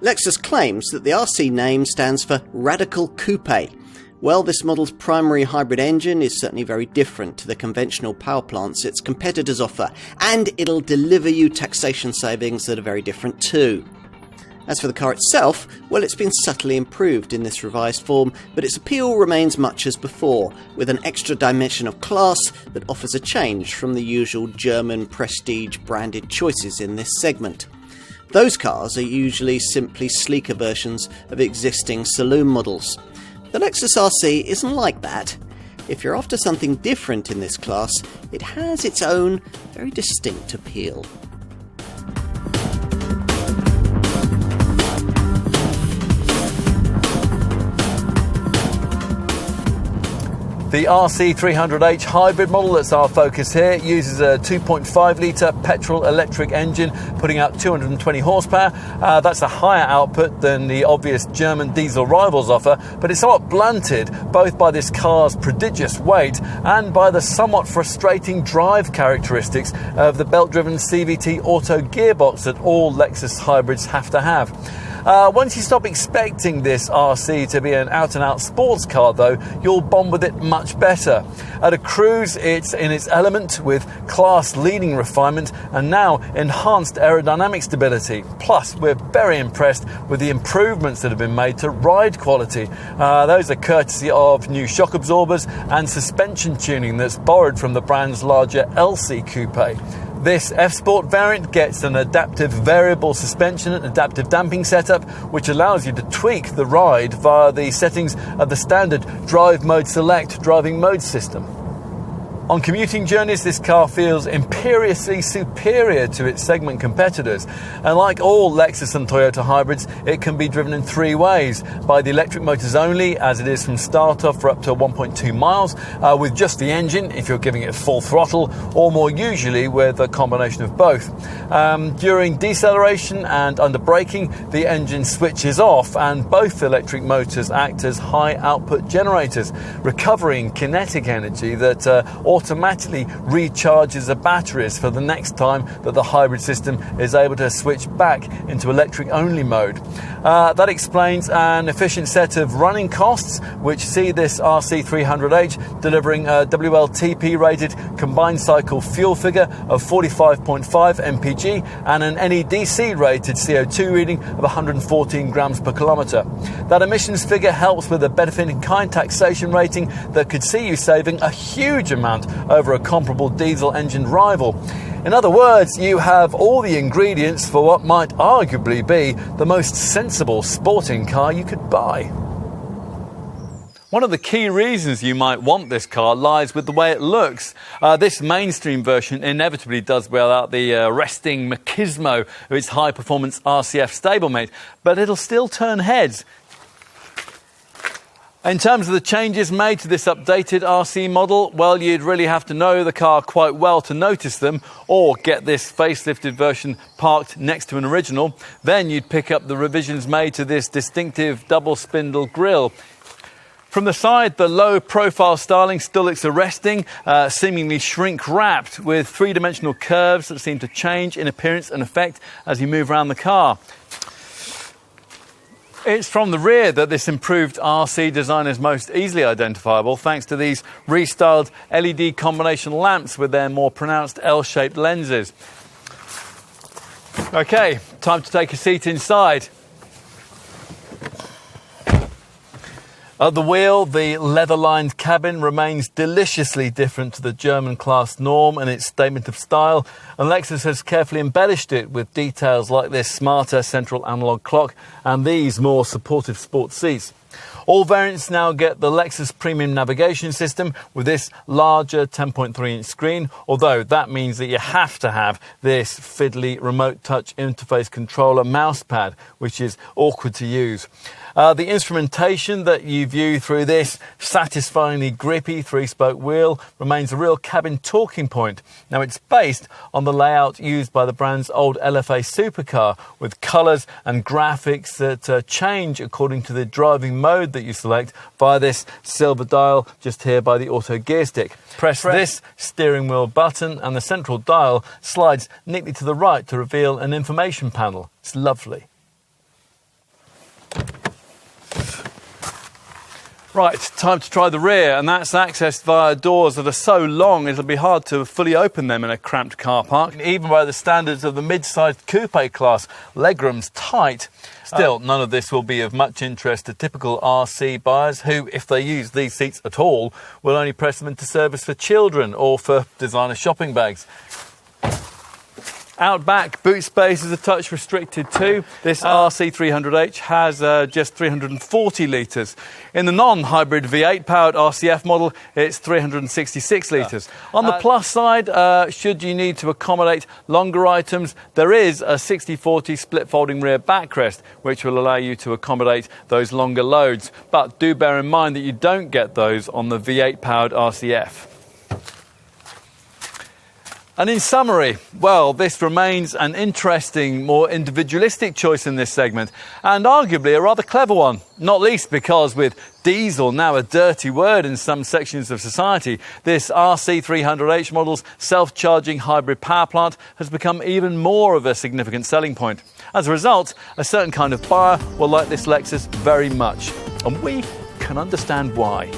Lexus claims that the RC name stands for Radical Coupe. Well, this model's primary hybrid engine is certainly very different to the conventional power plants its competitors offer, and it'll deliver you taxation savings that are very different too. As for the car itself, well, it's been subtly improved in this revised form, but its appeal remains much as before, with an extra dimension of class that offers a change from the usual German prestige branded choices in this segment. Those cars are usually simply sleeker versions of existing saloon models. The Lexus RC isn't like that. If you're after something different in this class, it has its own very distinct appeal. The RC300H hybrid model, that's our focus here, uses a 2.5 litre petrol-electric engine, putting out 220 horsepower. That's a higher output than the obvious German diesel rivals offer, but it's somewhat blunted both by this car's prodigious weight and by the somewhat frustrating drive characteristics of the belt-driven CVT auto gearbox that all Lexus hybrids have to have. Once you stop expecting this RC to be an out-and-out sports car, though, you'll bond with it much better. At a cruise, it's in its element with class-leading refinement and now enhanced aerodynamic stability. Plus, we're very impressed with the improvements that have been made to ride quality. Those are courtesy of new shock absorbers and suspension tuning that's borrowed from the brand's larger LC Coupe. This F-Sport variant gets an adaptive variable suspension and adaptive damping setup, which allows you to tweak the ride via the settings of the standard Drive Mode Select driving mode system. On commuting journeys, this car feels imperiously superior to its segment competitors. And like all Lexus and Toyota hybrids, it can be driven in three ways. By the electric motors only, as it is from start off for up to 1.2 miles, with just the engine, if you're giving it full throttle, or more usually with a combination of both. During deceleration and under braking, the engine switches off, and both electric motors act as high output generators, recovering kinetic energy that automatically recharges the batteries for the next time that the hybrid system is able to switch back into electric only mode. That explains an efficient set of running costs, which see this RC300H delivering a WLTP rated combined cycle fuel figure of 45.5 mpg and an NEDC rated CO2 reading of 114 grams per kilometre. That emissions figure helps with a benefit in kind taxation rating that could see you saving a huge amount over a comparable diesel engine rival. In other words, you have all the ingredients for what might arguably be the most sensible sporting car you could buy. One of the key reasons you might want this car lies with the way it looks. This mainstream version inevitably does without the resting machismo of its high-performance RCF stablemate, but it'll still turn heads. In terms of the changes made to this updated RC model, well, you'd really have to know the car quite well to notice them, or get this facelifted version parked next to an original. Then you'd pick up the revisions made to this distinctive double-spindle grille. From the side, the low-profile styling still looks arresting, seemingly shrink-wrapped, with three-dimensional curves that seem to change in appearance and effect as you move around the car. It's from the rear that this improved RC design is most easily identifiable, thanks to these restyled LED combination lamps with their more pronounced L-shaped lenses. Okay, time to take a seat inside. At the wheel, the leather-lined cabin remains deliciously different to the German class norm and its statement of style, and Lexus has carefully embellished it with details like this smarter central analog clock and these more supportive sports seats. All variants now get the Lexus Premium Navigation System with this larger 10.3-inch screen, although that means that you have to have this fiddly remote touch interface controller mousepad, which is awkward to use. The instrumentation that you view through this satisfyingly grippy three-spoke wheel remains a real cabin talking point. Now, it's based on the layout used by the brand's old LFA supercar, with colours and graphics that change according to the driving mode that you select via this silver dial just here by the auto gear stick. Press this steering wheel button and the central dial slides neatly to the right to reveal an information panel. It's lovely. Right, time to try the rear, and that's accessed via doors that are so long it'll be hard to fully open them in a cramped car park. Even by the standards of the mid-sized coupe class, legroom's tight. Still, none of this will be of much interest to typical RC buyers who, if they use these seats at all, will only press them into service for children or for designer shopping bags. Out back, boot space is a touch restricted too. This RC300H has just 340 litres. In the non-hybrid V8 powered RCF model, it's 366 litres. On the plus side, should you need to accommodate longer items, there is a 60-40 split folding rear backrest, which will allow you to accommodate those longer loads. But do bear in mind that you don't get those on the V8 powered RCF. And in summary, well, this remains an interesting, more individualistic choice in this segment, and arguably a rather clever one, not least because with diesel now a dirty word in some sections of society, this RC300H model's self-charging hybrid power plant has become even more of a significant selling point. As a result, a certain kind of buyer will like this Lexus very much, and we can understand why.